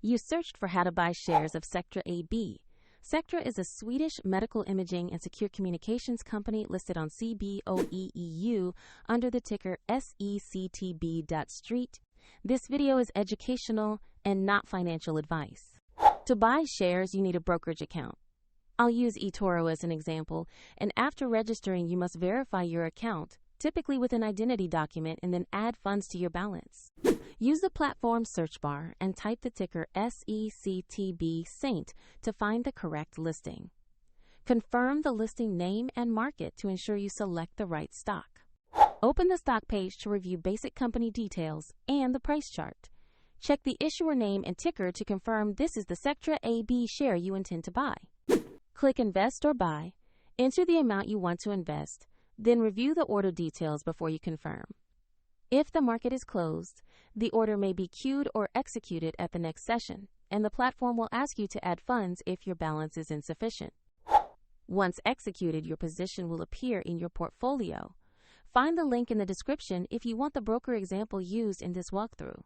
You searched for how to buy shares of Sectra AB. Sectra is a Swedish medical imaging and secure communications company listed on CBOE EU under the ticker SECTb.ST. This video is educational and not financial advice. To buy shares, you need a brokerage account. I'll use eToro as an example, and after registering, you must verify your account, typically with an identity document, and then add funds to your balance. Use the platform search bar and type the ticker SECTb.ST to find the correct listing. Confirm the listing name and market to ensure you select the right stock. Open the stock page to review basic company details and the price chart. Check the issuer name and ticker to confirm this is the Sectra AB share you intend to buy. Click Invest or Buy, enter the amount you want to invest, then review the order details before you confirm. If the market is closed, the order may be queued or executed at the next session, and the platform will ask you to add funds if your balance is insufficient. Once executed, your position will appear in your portfolio. Find the link in the description if you want the broker example used in this walkthrough.